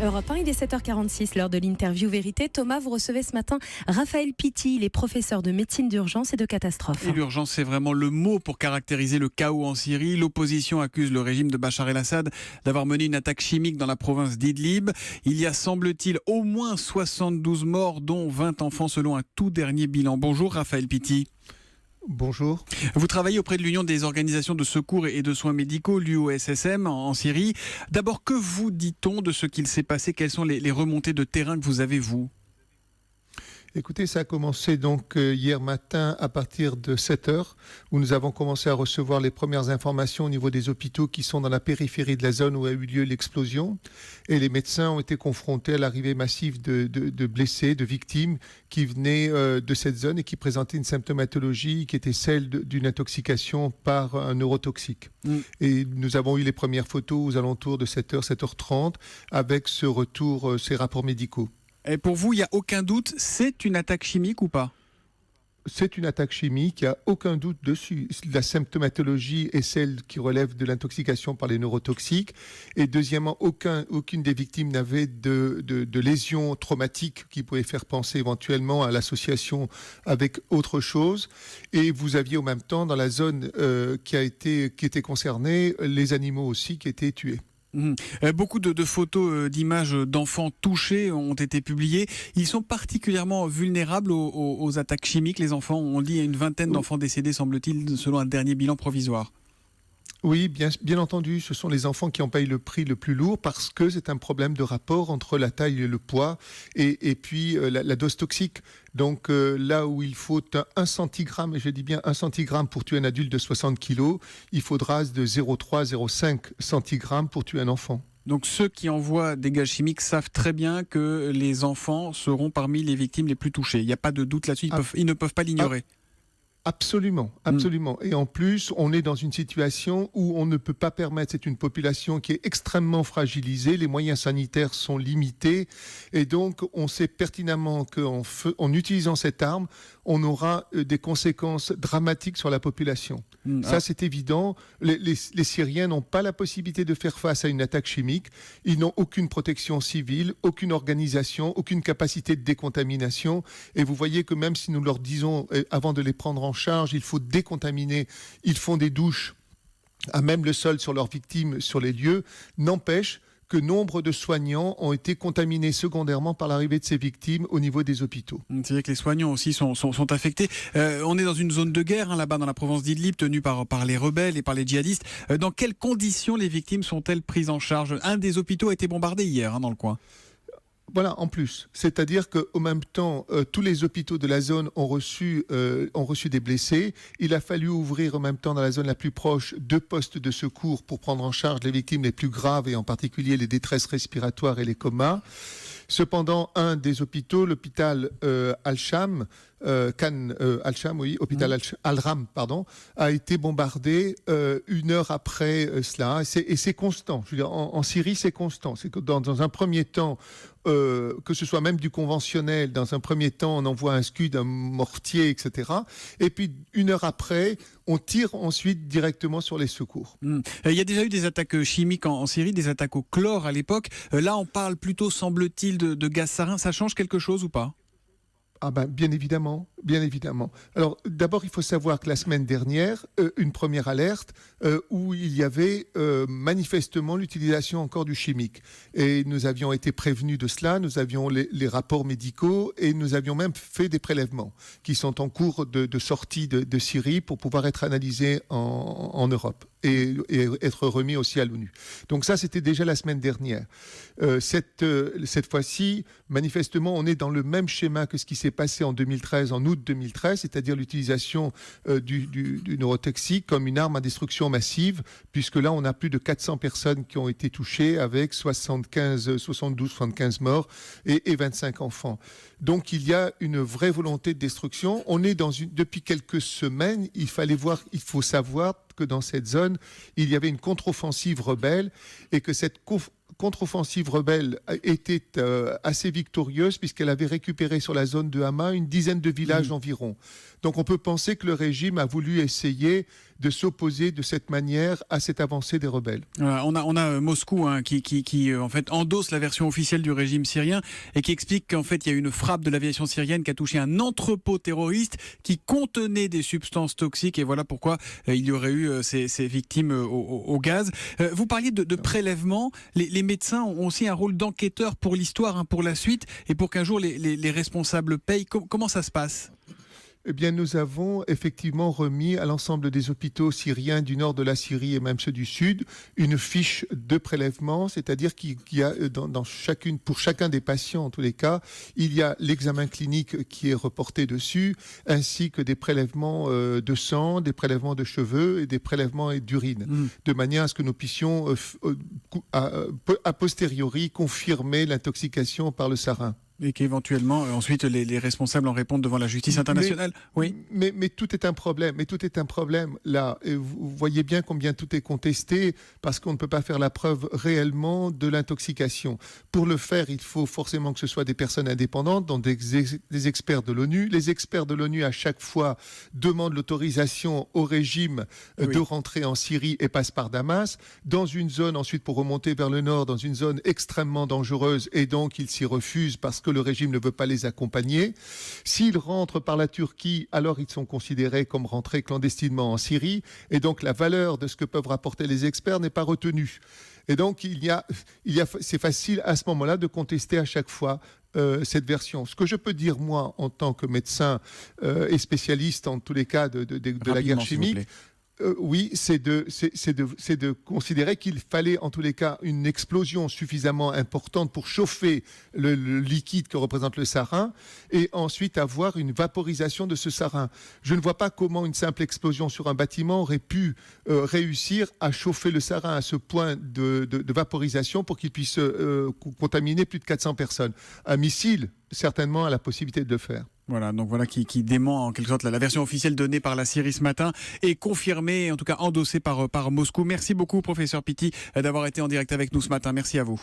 Europe 1, il est 7h46, l'heure de l'interview vérité. Thomas, vous recevez ce matin Raphaël Pitti, il est professeur de médecine d'urgence et de catastrophe. Et l'urgence, c'est vraiment le mot pour caractériser le chaos en Syrie. L'opposition accuse le régime de Bachar el-Assad d'avoir mené une attaque chimique dans la province d'Idlib. Il y a, semble-t-il, au moins 72 morts, dont 20 enfants selon un tout dernier bilan. Bonjour Raphaël Pitti. Bonjour. Vous travaillez auprès de l'Union des organisations de secours et de soins médicaux, l'UOSSM, en Syrie. D'abord, que vous dit-on de ce qu'il s'est passé? Quelles sont les remontées de terrain que vous avez, vous? Écoutez, ça a commencé donc hier matin à partir de 7h, où nous avons commencé à recevoir les premières informations au niveau des hôpitaux qui sont dans la périphérie de la zone où a eu lieu l'explosion. Et les médecins ont été confrontés à l'arrivée massive de blessés, de victimes qui venaient de cette zone et qui présentaient une symptomatologie qui était celle d'une intoxication par un neurotoxique. Et nous avons eu les premières photos aux alentours de 7h, 7h30 avec ce retour, ces rapports médicaux. Et pour vous, il n'y a aucun doute, c'est une attaque chimique ou pas? C'est une attaque chimique, il n'y a aucun doute dessus. La symptomatologie est celle qui relève de l'intoxication par les neurotoxiques. Et deuxièmement, aucune des victimes n'avait de lésions traumatiques qui pouvaient faire penser éventuellement à l'association avec autre chose. Et vous aviez en même temps, dans la zone qui était concernée, les animaux aussi qui étaient tués. Beaucoup de photos, d'images d'enfants touchés ont été publiées. Ils sont particulièrement vulnérables aux attaques chimiques, les enfants. On dit une vingtaine d'enfants décédés, semble-t-il, selon un dernier bilan provisoire. Oui, bien entendu, ce sont les enfants qui en payent le prix le plus lourd parce que c'est un problème de rapport entre la taille et le poids et puis la dose toxique. Donc là où il faut 1 centigramme, et je dis bien 1 centigramme pour tuer un adulte de 60 kilos, il faudra de 0,3-0,5 centigrammes pour tuer un enfant. Donc ceux qui envoient des gaz chimiques savent très bien que les enfants seront parmi les victimes les plus touchées. Il n'y a pas de doute là-dessus, ils ne peuvent pas l'ignorer. Absolument. Et en plus, on est dans une situation où on ne peut pas permettre, c'est une population qui est extrêmement fragilisée, les moyens sanitaires sont limités, et donc on sait pertinemment qu'en utilisant cette arme, on aura des conséquences dramatiques sur la population. Ça, c'est évident. Les Syriens n'ont pas la possibilité de faire face à une attaque chimique. Ils n'ont aucune protection civile, aucune organisation, aucune capacité de décontamination. Et vous voyez que même si nous leur disons, avant de les prendre en charge, il faut décontaminer, ils font des douches à même le sol sur leurs victimes, sur les lieux, n'empêche que nombre de soignants ont été contaminés secondairement par l'arrivée de ces victimes au niveau des hôpitaux. C'est vrai que les soignants aussi sont affectés. On est dans une zone de guerre, là-bas dans la province d'Idlib, tenue par les rebelles et par les djihadistes. Dans quelles conditions les victimes sont-elles prises en charge? Un des hôpitaux a été bombardé hier dans le coin. Voilà, en plus. C'est-à-dire qu'au même temps, tous les hôpitaux de la zone ont reçu des blessés. Il a fallu ouvrir en même temps dans la zone la plus proche 2 postes de secours pour prendre en charge les victimes les plus graves et en particulier les détresses respiratoires et les comas. Cependant, un des hôpitaux, l'hôpital Al-Sham, hôpital Al-Ram, a été bombardé 1 heure après cela. Et c'est constant. Je veux dire, en Syrie, c'est constant. C'est que dans un premier temps, que ce soit même du conventionnel, dans un premier temps, on envoie un scud, un mortier, etc. Et puis, 1 heure après, on tire ensuite directement sur les secours. Il y a déjà eu des attaques chimiques en Syrie, des attaques au chlore à l'époque. Là, on parle plutôt, semble-t-il, de gaz sarin. Ça change quelque chose ou pas? Ah ben, bien évidemment. Alors, d'abord, il faut savoir que la semaine dernière, une première alerte où il y avait manifestement l'utilisation encore du chimique. Et nous avions été prévenus de cela, nous avions les rapports médicaux et nous avions même fait des prélèvements qui sont en cours de sortie de Syrie pour pouvoir être analysés en Europe et être remis aussi à l'ONU. Donc ça, c'était déjà la semaine dernière. Cette fois-ci, manifestement, on est dans le même schéma que ce qui s'est passé en 2013, en août 2013, c'est-à-dire l'utilisation du neurotoxique comme une arme à destruction massive, puisque là, on a plus de 400 personnes qui ont été touchées avec 72-75 morts et 25 enfants. Donc, il y a une vraie volonté de destruction. On est depuis quelques semaines, il faut savoir que dans cette zone, il y avait une contre-offensive rebelle et que cette contre-offensive rebelle était assez victorieuse puisqu'elle avait récupéré sur la zone de Hama une dizaine de villages environ. Donc on peut penser que le régime a voulu essayer de s'opposer de cette manière à cette avancée des rebelles. Voilà, on a Moscou qui en fait endosse la version officielle du régime syrien et qui explique qu'en fait il y a eu une frappe de l'aviation syrienne qui a touché un entrepôt terroriste qui contenait des substances toxiques et voilà pourquoi il y aurait eu ces victimes au gaz. Vous parliez de prélèvement. Les médecins ont aussi un rôle d'enquêteur pour l'histoire, pour la suite et pour qu'un jour les responsables payent. Comment ça se passe ? Eh bien, nous avons effectivement remis à l'ensemble des hôpitaux syriens du nord de la Syrie et même ceux du sud une fiche de prélèvement, c'est-à-dire qu'il y a pour chacun des patients, en tous les cas, il y a l'examen clinique qui est reporté dessus, ainsi que des prélèvements de sang, des prélèvements de cheveux et des prélèvements d'urine, de manière à ce que nous puissions a posteriori confirmer l'intoxication par le sarin. Et qu'éventuellement, ensuite, les responsables en répondent devant la justice internationale. Mais tout est un problème. Mais tout est un problème là. Et vous voyez bien combien tout est contesté parce qu'on ne peut pas faire la preuve réellement de l'intoxication. Pour le faire, il faut forcément que ce soit des personnes indépendantes, donc des experts de l'ONU. Les experts de l'ONU, à chaque fois, demandent l'autorisation au régime de rentrer en Syrie et passent par Damas, dans une zone ensuite pour remonter vers le nord, dans une zone extrêmement dangereuse, et donc ils s'y refusent parce que le régime ne veut pas les accompagner. S'ils rentrent par la Turquie, alors ils sont considérés comme rentrés clandestinement en Syrie, et donc la valeur de ce que peuvent rapporter les experts n'est pas retenue. Et donc c'est facile à ce moment-là de contester à chaque fois cette version. Ce que je peux dire moi en tant que médecin et spécialiste en tous les cas de la guerre chimique, oui, c'est de considérer qu'il fallait en tous les cas une explosion suffisamment importante pour chauffer le liquide que représente le sarin et ensuite avoir une vaporisation de ce sarin. Je ne vois pas comment une simple explosion sur un bâtiment aurait pu réussir à chauffer le sarin à ce point de vaporisation pour qu'il puisse contaminer plus de 400 personnes. Un missile, certainement, a la possibilité de le faire. Voilà, donc voilà qui dément en quelque sorte la version officielle donnée par la Syrie ce matin et confirmée, en tout cas endossée par Moscou. Merci beaucoup, professeur Pitti, d'avoir été en direct avec nous ce matin. Merci à vous.